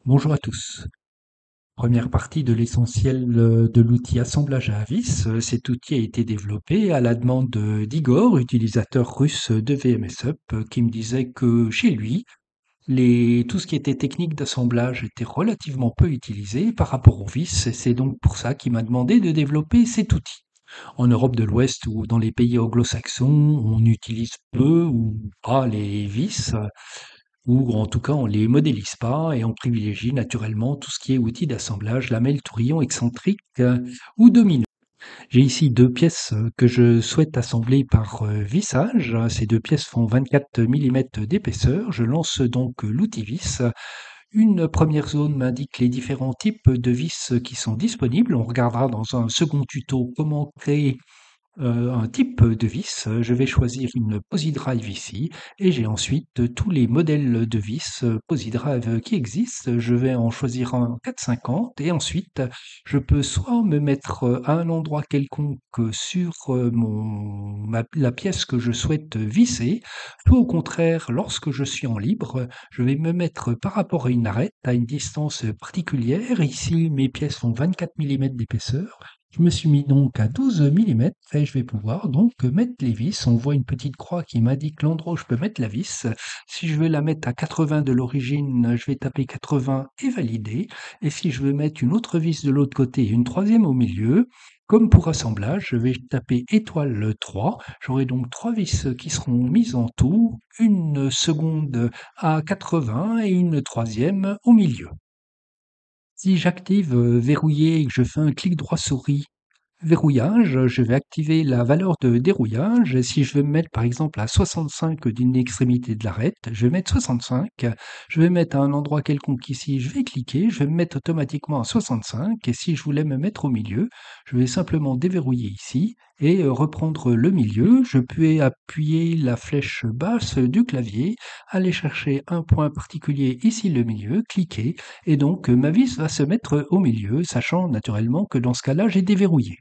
Bonjour à tous. Première partie de l'essentiel de l'outil assemblage à vis. Cet outil a été développé à la demande d'Igor, utilisateur russe de VMSUP, qui me disait que chez lui, tout ce qui était technique d'assemblage était relativement peu utilisé par rapport aux vis. Et c'est donc pour ça qu'il m'a demandé de développer cet outil. En Europe de l'Ouest ou dans les pays anglo-saxons, on utilise peu ou pas les vis, ou en tout cas on les modélise pas et on privilégie naturellement tout ce qui est outils d'assemblage, lamelles, tourillons, excentriques ou dominos. J'ai ici deux pièces que je souhaite assembler par vissage. Ces deux pièces font 24 mm d'épaisseur. Je lance donc l'outil vis. Une première zone m'indique les différents types de vis qui sont disponibles. On regardera dans un second tuto comment créer un type de vis. Je vais choisir une PosiDrive ici et j'ai ensuite tous les modèles de vis PosiDrive qui existent. Je vais en choisir un 450 et ensuite je peux soit me mettre à un endroit quelconque sur la pièce que je souhaite visser, soit au contraire, lorsque je suis en libre, je vais me mettre par rapport à une arête à une distance particulière. Ici, mes pièces font 24 mm d'épaisseur. Je me suis mis donc à 12 millimètres et je vais pouvoir donc mettre les vis. On voit une petite croix qui m'indique l'endroit où je peux mettre la vis. Si je veux la mettre à 80 de l'origine, je vais taper 80 et valider. Et si je veux mettre une autre vis de l'autre côté et une troisième au milieu, comme pour assemblage, je vais taper étoile 3. J'aurai donc trois vis qui seront mises en tout, une seconde à 80 et une troisième au milieu. Si j'active verrouiller et que je fais un clic droit souris verrouillage, je vais activer la valeur de dérouillage. Si je veux me mettre par exemple à 65 d'une extrémité de l'arête, je vais mettre 65. Je vais mettre à un endroit quelconque ici, je vais cliquer, je vais me mettre automatiquement à 65. Et si je voulais me mettre au milieu, je vais simplement déverrouiller ici et reprendre le milieu. Je peux appuyer la flèche basse du clavier, aller chercher un point particulier ici le milieu, cliquer et donc ma vis va se mettre au milieu, sachant naturellement que dans ce cas-là, j'ai déverrouillé.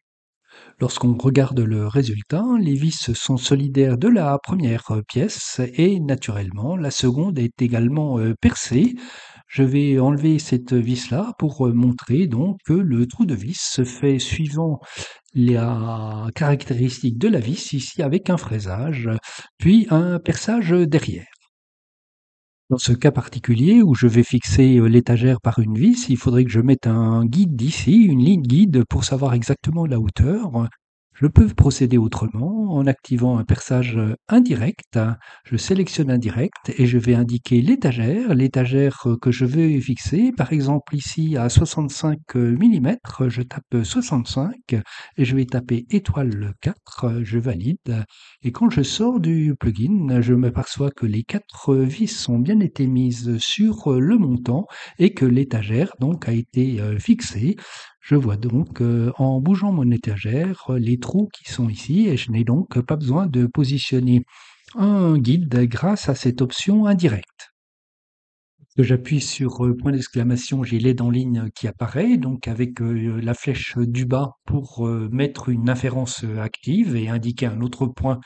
Lorsqu'on regarde le résultat, les vis sont solidaires de la première pièce et naturellement la seconde est également percée. Je vais enlever cette vis-là pour montrer donc que le trou de vis se fait suivant la caractéristique de la vis ici avec un fraisage, puis un perçage derrière. Dans ce cas particulier où je vais fixer l'étagère par une vis, il faudrait que je mette un guide ici, une ligne guide pour savoir exactement la hauteur. Je peux procéder autrement en activant un perçage indirect. Je sélectionne indirect et je vais indiquer l'étagère que je veux fixer. Par exemple ici à 65 mm, je tape 65 et je vais taper étoile 4, je valide. Et quand je sors du plugin, je m'aperçois que les quatre vis ont bien été mises sur le montant et que l'étagère donc a été fixée. Je vois donc en bougeant mon étagère les trous qui sont ici et je n'ai donc pas besoin de positionner un guide grâce à cette option indirecte. Que j'appuie sur point d'exclamation, j'ai l'aide en ligne qui apparaît, donc avec la flèche du bas pour mettre une inférence active et indiquer un autre point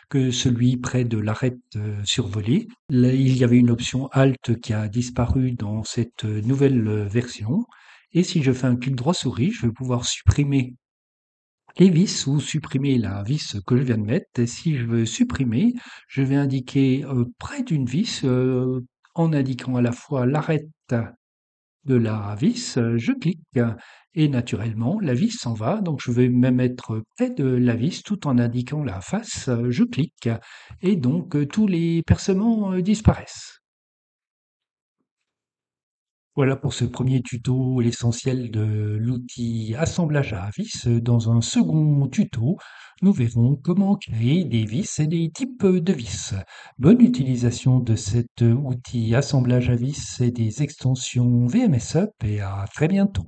que celui près de l'arête survolée. Là, il y avait une option Alt qui a disparu dans cette nouvelle version. Et si je fais un clic droit souris, je vais pouvoir supprimer les vis ou supprimer la vis que je viens de mettre. Et si je veux supprimer, je vais indiquer près d'une vis en indiquant à la fois l'arête de la vis, je clique et naturellement la vis s'en va. Donc je vais me mettre près de la vis tout en indiquant la face, je clique et donc tous les percements disparaissent. Voilà pour ce premier tuto, l'essentiel de l'outil assemblage à vis. Dans un second tuto, nous verrons comment créer des vis et des types de vis. Bonne utilisation de cet outil assemblage à vis et des extensions VMSUP et à très bientôt.